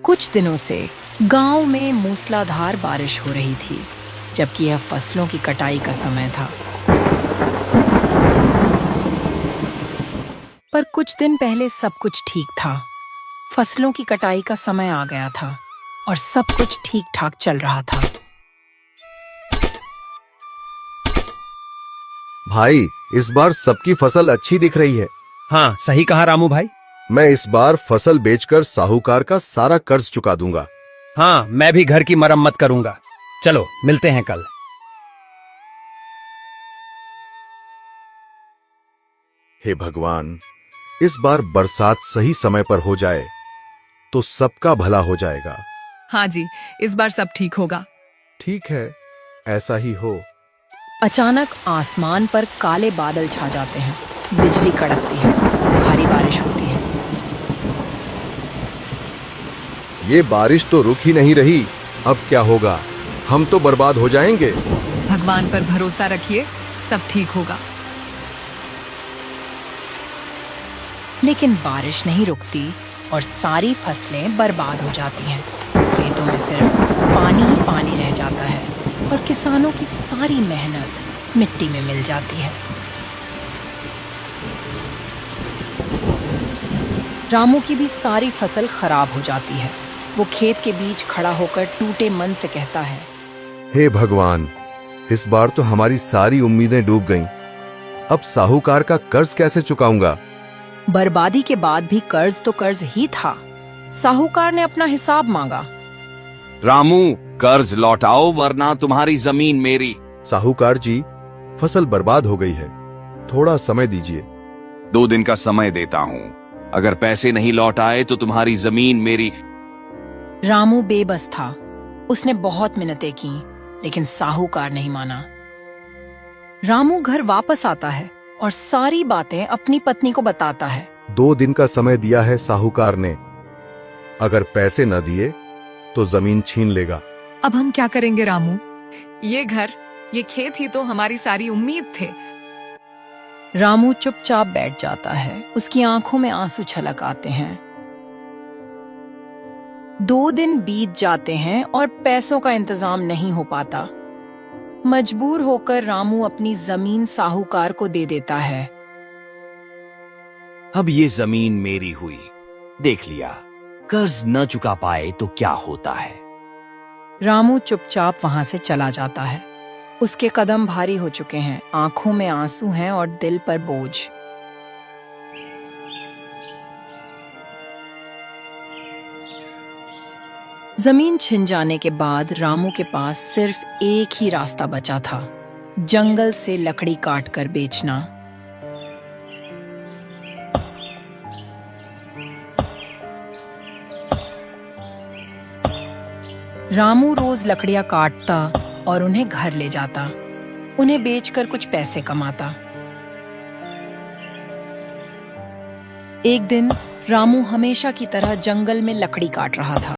कुछ दिनों से गांव में मूसलाधार बारिश हो रही थी, जबकि यह फसलों की कटाई का समय था। पर कुछ दिन पहले सब कुछ ठीक था। फसलों की कटाई का समय आ गया था और सब कुछ ठीक ठाक चल रहा था। भाई, इस बार सबकी फसल अच्छी दिख रही है। हाँ, सही कहा रामू भाई। मैं इस बार फसल बेचकर साहूकार का सारा कर्ज चुका दूंगा। हाँ, मैं भी घर की मरम्मत करूंगा। चलो मिलते हैं कल। हे भगवान, इस बार बरसात सही समय पर हो जाए तो सबका भला हो जाएगा। हाँ जी, इस बार सब ठीक होगा। ठीक है, ऐसा ही हो। अचानक आसमान पर काले बादल छा जाते हैं, बिजली कड़कती है, भारी बारिश होती है। ये बारिश तो रुक ही नहीं रही। अब क्या होगा? हम तो बर्बाद हो जाएंगे। भगवान पर भरोसा रखिए, सब ठीक होगा। लेकिन बारिश नहीं रुकती और सारी फसलें बर्बाद हो जाती हैं। खेतों में सिर्फ पानी ही पानी रह जाता है और किसानों की सारी मेहनत मिट्टी में मिल जाती है। रामू की भी सारी फसल खराब हो जाती है। वो खेत के बीच खड़ा होकर टूटे मन से कहता है, हे भगवान, इस बार तो हमारी सारी उम्मीदें डूब गईं। अब साहूकार का कर्ज कैसे चुकाऊंगा? बर्बादी के बाद भी कर्ज तो कर्ज ही था। साहूकार ने अपना हिसाब मांगा। रामू, कर्ज लौटाओ वरना तुम्हारी जमीन मेरी। साहूकार जी, फसल बर्बाद हो गई है, थोड़ा समय दीजिए। 2 दिन का समय देता हूँ। अगर पैसे नहीं लौट आए तो तुम्हारी जमीन मेरी। रामू बेबस था। उसने बहुत मिन्नतें की, लेकिन साहूकार नहीं माना। रामू घर वापस आता है और सारी बातें अपनी पत्नी को बताता है। 2 दिन का समय दिया है साहूकार ने। अगर पैसे न दिए तो जमीन छीन लेगा। अब हम क्या करेंगे रामू? ये घर, ये खेत ही तो हमारी सारी उम्मीद थे। रामू चुपचाप बैठ जाता है। उसकी आंखों में आंसू छलक आते हैं। 2 दिन बीत जाते हैं और पैसों का इंतजाम नहीं हो पाता। मजबूर होकर रामू अपनी जमीन साहूकार को दे देता है। अब ये जमीन मेरी हुई। देख लिया, कर्ज न चुका पाए तो क्या होता है। रामू चुपचाप वहां से चला जाता है। उसके कदम भारी हो चुके हैं, आंखों में आंसू हैं और दिल पर बोझ। जमीन छिन जाने के बाद रामू के पास सिर्फ एक ही रास्ता बचा था, जंगल से लकड़ी काट कर बेचना। रामू रोज लकड़ियां काटता और उन्हें घर ले जाता। उन्हें बेचकर कुछ पैसे कमाता। एक दिन रामू हमेशा की तरह जंगल में लकड़ी काट रहा था।